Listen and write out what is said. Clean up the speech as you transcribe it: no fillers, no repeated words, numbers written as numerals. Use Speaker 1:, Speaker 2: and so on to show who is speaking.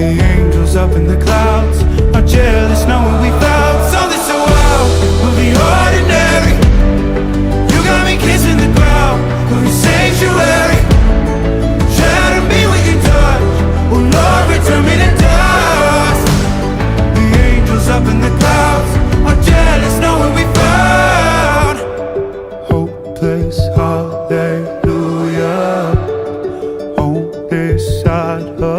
Speaker 1: The angels up in the clouds are jealous knowing we found something so wild. We'll be ordinary. You got me kissing the ground. We'll be sanctuary. Shatter me with your touch. Oh Lord, return me to dust. The angels up in the clouds are jealous knowing we found hopeless hallelujah on this side of